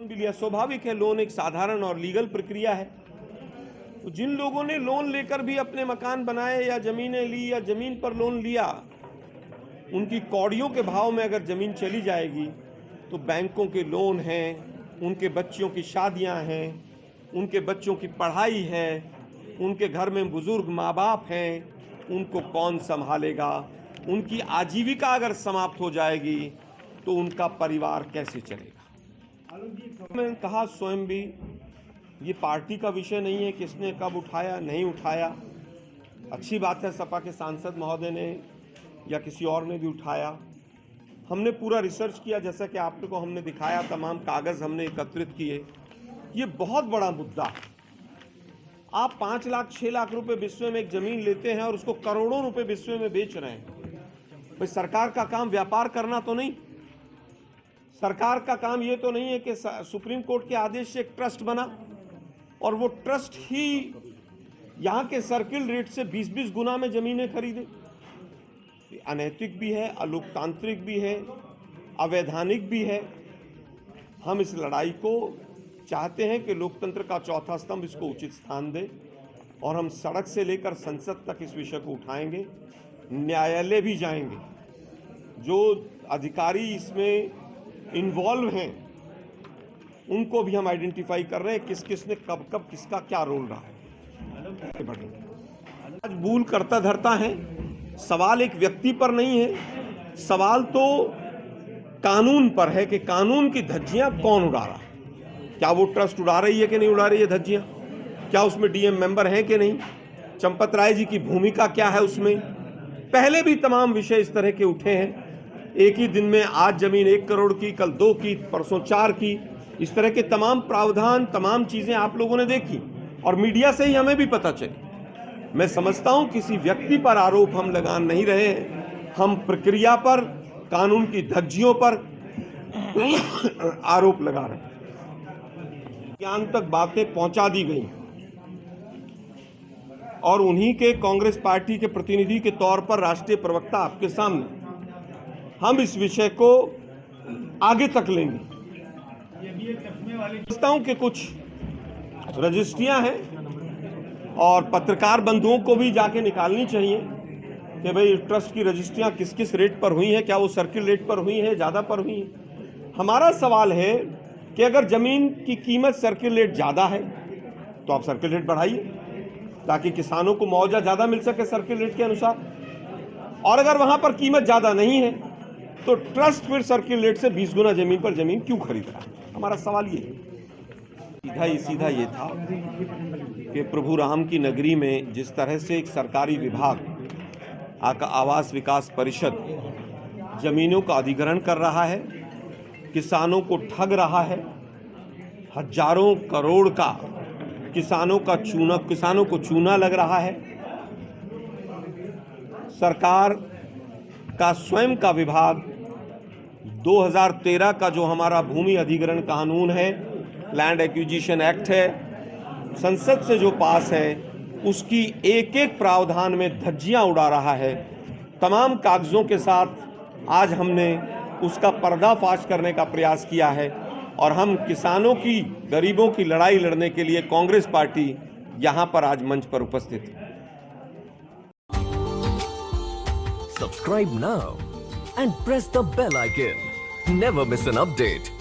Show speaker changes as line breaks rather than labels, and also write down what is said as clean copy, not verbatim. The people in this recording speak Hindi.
भी लिया। स्वाभाविक है, लोन एक साधारण और लीगल प्रक्रिया है। तो जिन लोगों ने लोन लेकर भी अपने मकान बनाए या जमीनें ली या जमीन पर लोन लिया, उनकी कौड़ियों के भाव में अगर जमीन चली जाएगी तो बैंकों के लोन हैं, उनके बच्चों की शादियां हैं, उनके बच्चों की पढ़ाई है, उनके घर में बुजुर्ग माँ बाप हैं, उनको कौन संभालेगा? उनकी आजीविका अगर समाप्त हो जाएगी तो उनका परिवार कैसे चलेगा? मैंने कहा स्वयं भी, ये पार्टी का विषय नहीं है किसने कब उठाया नहीं उठाया। अच्छी बात है सपा के सांसद महोदय ने या किसी और ने भी उठाया। हमने पूरा रिसर्च किया, जैसा कि आप लोगों को हमने दिखाया, तमाम कागज़ हमने एकत्रित किए। ये बहुत बड़ा मुद्दा है। आप 5 लाख 6 लाख रुपए विश्व में एक ज़मीन लेते हैं और उसको करोड़ों रुपए विश्व में बेच रहे हैं। भाई सरकार का काम व्यापार करना तो नहीं, सरकार का काम ये तो नहीं है कि सुप्रीम कोर्ट के आदेश से एक ट्रस्ट बना और वो ट्रस्ट ही यहाँ के सर्किल रेट से 20-20 गुना में ज़मीनें खरीदे। अनैतिक भी है, अलोकतांत्रिक भी है, अवैधानिक भी है। हम इस लड़ाई को चाहते हैं कि लोकतंत्र का चौथा स्तंभ इसको उचित स्थान दे और हम सड़क से लेकर संसद तक इस विषय को उठाएंगे, न्यायालय भी जाएंगे। जो अधिकारी इसमें इन्वॉल्व हैं उनको भी हम आइडेंटिफाई कर रहे हैं, किस किस ने कब कब किसका क्या रोल रहा है। आज भूल करता धरता है। सवाल एक व्यक्ति पर नहीं है, सवाल तो कानून पर है कि कानून की धज्जियां कौन उड़ा रहा है। क्या वो ट्रस्ट उड़ा रही है कि नहीं उड़ा रही है धज्जियां? क्या उसमें डीएम मेंबर हैं कि नहीं? चंपत राय जी की भूमिका क्या है उसमें? पहले भी तमाम विषय इस तरह के उठे हैं। एक ही दिन में आज जमीन 1 करोड़ की, कल 2 की, परसों 4 की, इस तरह के तमाम प्रावधान, तमाम चीजें आप लोगों ने देखी और मीडिया से ही हमें भी पता चली। मैं समझता हूं किसी व्यक्ति पर आरोप हम लगा नहीं रहे हैं, हम प्रक्रिया पर, कानून की धज्जियों पर आरोप लगा रहे हैं। ज्ञान तक बातें पहुंचा दी गई और उन्हीं के कांग्रेस पार्टी के प्रतिनिधि के तौर पर राष्ट्रीय प्रवक्ता आपके सामने हम इस विषय को आगे तक लेंगे। समझता हूं कि कुछ रजिस्ट्रियां हैं और पत्रकार बंधुओं को भी जाके निकालनी चाहिए कि भाई ट्रस्ट की रजिस्ट्रियां किस किस रेट पर हुई हैं, क्या वो सर्किल रेट पर हुई हैं, ज़्यादा पर हुई हैं। हमारा सवाल है कि अगर ज़मीन की कीमत सर्किल रेट ज़्यादा है तो आप सर्किल रेट बढ़ाइए ताकि किसानों को मुआवजा ज़्यादा मिल सके सर्किल रेट के अनुसार, और अगर वहाँ पर कीमत ज़्यादा नहीं है तो ट्रस्ट फिर सर्किल रेट से 20 गुना ज़मीन पर ज़मीन क्यों खरीद रहा है? हमारा सवाल ये है। सीधा ये था कि प्रभु राम की नगरी में जिस तरह से एक सरकारी विभाग आवास विकास परिषद ज़मीनों का अधिग्रहण कर रहा है, किसानों को ठग रहा है, हजारों करोड़ का किसानों को चूना लग रहा है। सरकार का स्वयं का विभाग 2013 का जो हमारा भूमि अधिग्रहण कानून है, लैंड एक्विजिशन एक्ट है, संसद से जो पास है, उसकी एक एक प्रावधान में धज्जियां उड़ा रहा है। तमाम कागजों के साथ आज हमने उसका पर्दाफाश करने का प्रयास किया है और हम किसानों की, गरीबों की लड़ाई लड़ने के लिए कांग्रेस पार्टी यहां पर आज मंच पर उपस्थित है।
Subscribe now and press the bell icon. Never miss an update.